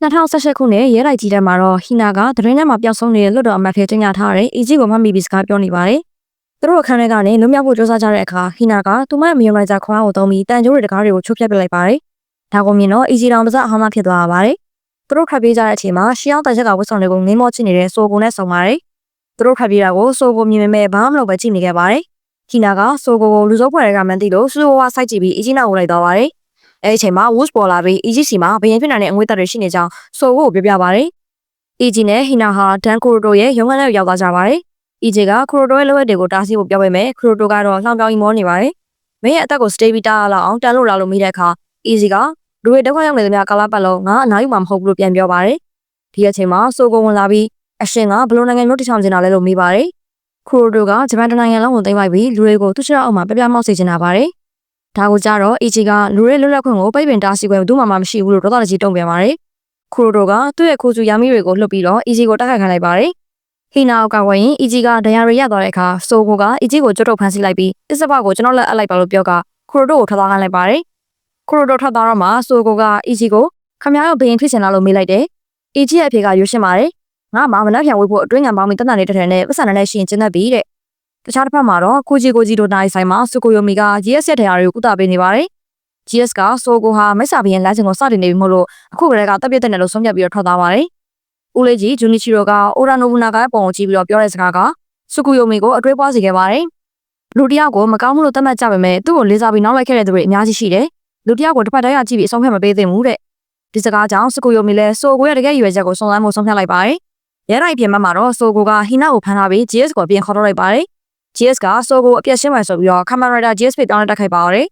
2018ခုနှစ်ရဲတိုက်ကြီးထဲမှာတော့ဟီနာကသတင်းထဲမှာပျောက်ဆုံးနေတဲ့လွတ်တော်အမတ်ဖြစ်တင်ညာထားတဲ့ EG ကိုမှတ်မိပြီးစကားပြောနေပါတယ်။သူတို့အခန်းထဲကနေလွတ်မြောက်ဖို့ကြိုးစားကြတဲ့အခါဟီနာကသူမရဲ့မယုံနိုင်စရာခွားကိုသုံးပြီးတန်ကြိုးတွေတကားတွေကိုချိုးဖျက်ပစ်လိုက်ပါတယ်။ဒါကိုမြင်တော့ EG တောင်ပါစအဟမ်းမဖြစ်သွားပါတယ်။သူတို့ခတ်ပြေးကြတဲ့အချိန်မှာရှီအောင်တန်ချက်ကဝတ်ဆောင်တွေကိုငင်းမောချစ်နေတဲ့ဆိုကိုနဲ့ဆုံပါတယ်။သူတို့ခတ်ပြေးတာကိုဆိုကိုမြင်မဲ့ဘာမှမလုပ်ပဲကြည့်နေခဲ့ပါတယ်။ဟီနာကဆိုကိုလူစိုးဖွဲ့တွေကမှန်းသိလို့စူဝါစိုက်ကြည့်ပြီး EG နောက်ကိုလိုက်သွားပါတယ်။အဲဒီအချိန်မှာ Woods ပေါ်လာပြီး EG စီမှာဘယင်ဖြစ်နိုင်တဲ့အငွေ့သက်တွေရှိနေကြောင်းဆိုကိုပြောပြပါတယ်။ EG နဲ့ဟီနာဟာဒန်ကိုရိုတိုရဲ့ရုံးခန်းထဲရောက်သွားကြပါတယ်။ EG ကခရိုတိုရဲ့လက်ဝက်တွေကိုတားဆီးဖို့ပြောပေမဲ့ခရိုတိုကတော့လှောင်ပြောင်ကြီးမောနေပါတယ်။မင်းရဲ့အသက်ကိုစတေးပြီးတားရလောက်အောင်တန်လို့လာလို့မိတဲ့အခါ EG ကလူတွေဒုက္ခရောက်နေသမျှကာလပတ်လုံးငါအနားယူမှာမဟုတ်ဘူးလို့ပြန်ပြောပါတယ်။ဒီအချိန်မှာဆိုကိုဝင်လာပြီးအရှင်ကဘလိုနိုင်ငံမျိုးတည်ထောင်နေတာလဲလို့မေးပါတယ်။ခရိုတိုကဂျပန်တနိုင်ငံလုံးကိုသိမ်းပိုက်ပြီးလူတွေကိုသူ့ချောက်အောက်မှာပြပြမောက်စေချင်တာပါတယ်။ဒါကိုကြတော့ EG ကလူတွေလွတ်လပ်ခွင့်ကိုပိတ်ပင်တားဆီးခွင့်ဘူးမှမရှိဘူးလို့ဒေါသတကြီးတုံ့ပြန်ပါတယ်။ခရိုတိုကသူ့ရဲ့ခိုးစုယာမီတွေကိုလှုပ်ပြီးတော့ EG ကိုတိုက်ခိုက်ခိုင်းလိုက်ပါတယ်။ဟီနာကဝယ်ရင် EG ကဒဏ်ရာတွေရသွားတဲ့အခါဆိုကိုက EG ကိုကြွတ်ထုတ်ဖမ်းဆီးလိုက်ပြီးတစ်စပတ်ကိုကျွန်တော်လက်အပ်လိုက်ပါလို့ပြောကခရိုတိုကိုထွက်သွားခိုင်းလိုက်ပါတယ်။ခရိုတိုထွက်သွားတော့မှဆိုကိုက EG ကိုခမရောဘယင်ဖြစ်ချင်လားလို့မေးလိုက်တယ်။ EG ရဲ့အဖေကရွှေရှင်းပါတယ်။ငါမှမနှက်ဖြန်ဝေးဖို့အတွင်းငံပေါင်းပြီးတနက်နေ့တစ်ထည်နဲ့ပတ်စံနဲ့ရှင်ကျင်းတတ်ပြီတဲ့။တခြားတစ်ဖက်မှာတော့ကိုကြီးတို့နိုင်ဆိုင်မှာဆူကိုယိုမီက GS ရဲ့တရားတွေကိုကုသပေးနေပါတယ်။ GS ကဆိုကိုဟာမိတ်ဆာဘီယန်လမ်းစဉ်ကိုစတင်နေပြီမို့လို့အခုကလေးကတပ်ပြတဲ့နယ်လို့ဆုံးဖြတ်ပြီးတော့ထွက်သွားပါတယ်။ဦးလေးကြီးဂျူနီချီရိုကအိုရာနိုဘူနာကပုံကိုကြည့်ပြီးတော့ပြောတဲ့စကားကဆူကူယိုမီကိုအတွေးပွားစေခဲ့ပါတယ်။လူတယောက်ကိုမကောင်းမှုလို့သတ်မှတ်ကြပေမဲ့သူ့ကိုလေးစားပြီးနောက်လိုက်ခဲ့တဲ့သူတွေအများကြီးရှိတယ်။လူတယောက်ကိုတစ်ဖက်တည်းကကြည့်ပြီးအဆုံးဖြတ်မပေးသင့်ဘူးတဲ့။ဒီစကားကြောင့်ဆူကူယိုမီလည်းဆိုကိုရဲ့တကယ်ရွယ်ချက်ကိုစုံစမ်းဖို့ဆုံးဖြတ်လိုက်ပါတယ်။ရဲတိုင်းပြင်မှာတော့ဆိုကိုကဟီနာကိုဖမ်းထားပြီး GS ကိုပြင်ခေါ်တော့လိုက်ပါတယ်။ GS ကဆိုကိုအပြက်ရှင်းမယ်ဆိုပြီးတော့ကာမရာဒါ GS ဖေးတောင်းတက်ခိုက်ပါတော့တယ်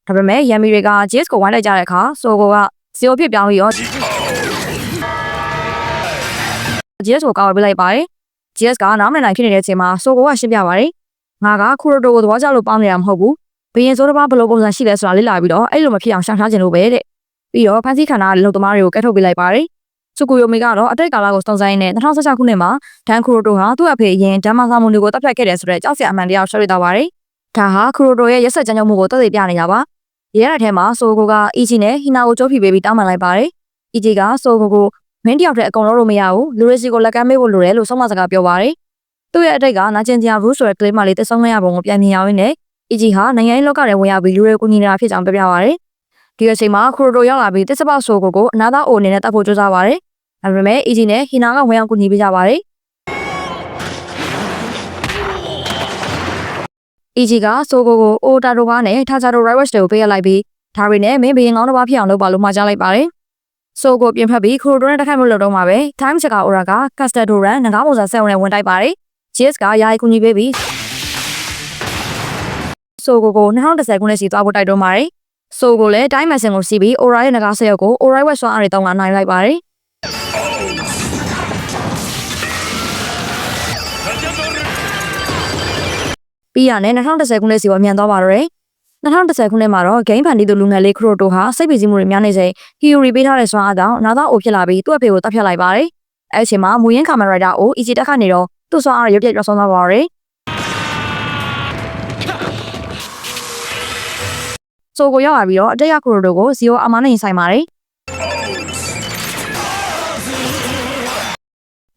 ဒါပေမဲ့ရမ်မီတွေက GS ကိုဝိုင်းလိုက်ကြတဲ့အခါဆိုကိုကစီယိုဖြစ်ပြောင်းပြီးတော့ GS ကိုကောက်ဝယ်ပေးလိုက်ပါတယ် GS ကနားမလည်နိုင်ဖြစ်နေတဲ့အချိန်မှာဆိုကိုကရှင်းပြပါတယ်ငါကခူရိုတိုကိုသဘောကျလို့ပေါင်းနေတာမဟုတ်ဘူးဘယင်စိုးတစ်ပါးဘယ်လိုပုံစံရှိလဲဆိုတာလေ့လာပြီးတော့အဲ့လိုမဖြစ်အောင်ရှောင်ရှားခြင်းလို့ပဲတဲ့ပြီးတော့ဖန်စီခန္ဓာလုံသမားတွေကိုကဲထုတ်ပေးလိုက်ပါတယ်ဆူကူယိုမီကတော့အတိတ်ကာလကိုစုံစမ်းရင်းနဲ့2016ခုနှစ်မှာဒန်ခူရိုတိုဟာသူ့အဖေအရင်ဒန်မာဆာမွန်တွေကိုတပ်ဖြတ်ခဲ့တယ်ဆိုတဲ့ကြောက်စရာအမှန်တရားကိုရှင်းပြသွားပါတယ်ဒါဟာခူရိုတိုရဲ့ရက်စက်ကြမ်းကြုတ်မှုကိုသက်သေပြနေတာပါရဲရထဲမှာဆိုကိုက EG နဲ့ဟီနာကိုကြိုးဖိပေးပြီးတောင်းပန်လိုက်ပါတယ် EG ကဆိုကိုမင်းတယောက်တည်းအကုန်လုံးလို့မရဘူးလူတွေစီကိုလက်ကမ်းမေးဖို့လိုတယ်လို့ဆုံးမစကားပြောပါတယ်သူ့ရဲ့အတိတ်ကနာကျင်စရာဘူးဆိုတဲ့ကလေးမလေးတက်ဆုံးခဲ့ရပုံကိုပြန်မြင်ရင်းနဲ့ EG ဟာနိုင်ငံရေးလောကထဲဝင်ရပြီးလူတွေကိုညီနေတာဖြစ်ကြောင်းပြောပြပါတယ်ဒီအချိန်မှာခရိုတိုရောက်လာပြီးတစ်စပေါက်ဆိုကိုအနာသားအိုအနေနဲ့တတ်ဖို့ကြိုးစားပါတယ်ဒါပေမဲ့ EG နဲ့ဟီနာကဝင်အောင်ကူညီပေးကြပါတယ် EG ကဆိုကိုအိုတာတိုဘာနဲ့ထာချာတို Rivers တွေကိုပေးရလိုက်ပြီးဒါတွေနဲ့မင်းဘရင်ကောင်းတစ်ပါးဖြစ်အောင်လုပ်ပါလို့မှာကြားလိုက်ပါတယ်ဆိုကိုပြင်ဖက်ပြီးခရိုတိုနဲ့တိုက်ခိုက်မှုလုပ်တော့မှာပဲ Time Checker Aura က Caster Doran ငကားပုံစံဆက်ဝင်နဲ့ဝင်တိုက်ပါတယ် GS ကယာယီကူညီပေးပြီးဆိုကို2010ခုနှစ်စီသွားဖို့တိုက်တွန်းပါတယ်ဆိုကိုလည်း Time Machine ကိုစီးပြီး Aura ရဲ့ငကားဆက်ရုပ်ကို Aura West ဆွမ်းအားတွေတောင်းလာနိုင်လိုက်ပါတယ်ပြီးရနဲ့2010ခုနှစ်စီကိုမြန်သွားပါတော့တယ်2010ခုနှစ်မှာတော့ game ဖန်တီးသူလူငယ်လေးခရိုတိုဟာစိတ်ပီစီမှုတွေများနေချိန် Hiyori ပေးထားတဲ့စွမ်းအားကြောင့်နာသားအိုဖြစ်လာပြီးသူ့အဖေကိုတပ်ဖြတ်လိုက်ပါတယ်။အဲဒီအချိန်မှာမူရင်းကာမရာဒါအို EG တက်ခတ်နေတော့သူ့စွမ်းအားရုပ်ပြတ်ပြောင်းဆုံးသွားပါတော့တယ်။ဆိုကိုရောက်လာပြီးတော့အတက်ရခရိုတိုကိုဇီယိုအာမနဲ့ဆိုင်ပါတယ်။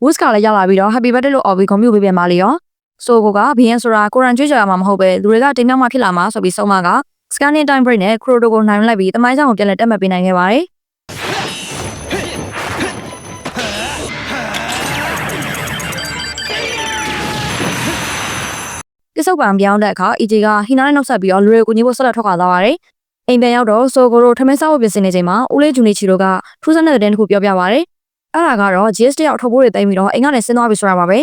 Woods ကလည်းရောက်လာပြီးတော့ Happy Birthday လို့အော်ပြီးဂုဏ်ပြုပေးပြန်ပါလေရော။ဆိုကိုကဘီယန်ဆိုတာကိုရန်ကြွေးကြော်ရမှာမဟုတ်ပဲလူတွေကတင်မြောက်မှဖြစ်လာမှာဆိုပြီးဆုံးမက Scanning Time Break နဲ့ Croto ကိုနိုင်လိုက်ပြီးတမိုင်းဆောင်ကိုပြန်လည်တက်မှတ်ပေးနိုင်ခဲ့ပါတယ်။တိစုပ်ပံပြောင်းတဲ့အခါ EG ကဟီနာနဲ့နှုတ်ဆက်ပြီးတော့လူတွေကိုညီဖို့ဆက်လက်ထွက်ခွာသွားပါတယ်။အိမ်ပြန်ရောက်တော့ဆိုကိုတို့ထမင်းစားဖို့ပြင်ဆင်နေချိန်မှာဦးလေးဂျူနီချီတို့ကထူးဆန်းတဲ့တဲ့တစ်ခုပြောပြပါတယ်။အဲ့ဒါကတော့ GS တယောက်ထုတ်ဖို့တွေတိတ်ပြီးတော့အိမ်ကနေဆင်းသွားပြီဆိုတာပါပဲ။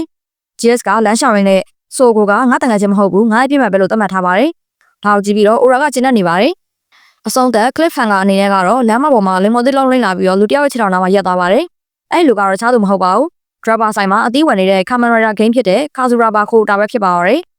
GS ကလမ်းရှောင်ရင်းနဲ့ဆိုကိုကငါတန်ခါချင်းမဟုတ်ဘူးငါ့အပြစ်မှပဲလို့သတ်မှတ်ထားပါတယ်။ဒါကိုကြည့်ပြီးတော့ Aura ကကျဉ်းနေပါတယ်။အဆုံးသက် Cliffhanger အနေနဲ့ကတော့လမ်းမပေါ်မှာလင်မော်သစ်လုံးလိမ့်လာပြီးတော့လူတယောက်ရဲ့ခြေထောက်နားမှာရက်သွားပါတယ်။အဲ့ဒီလူကတော့ခြားသူမဟုတ်ပါဘူး။ Drabber ဆိုင်မှာအသီးဝင်နေတဲ့ Camera Game ဖြစ်တဲ့ Kazuraba ခိုတာပဲဖြစ်ပါတော့တယ်။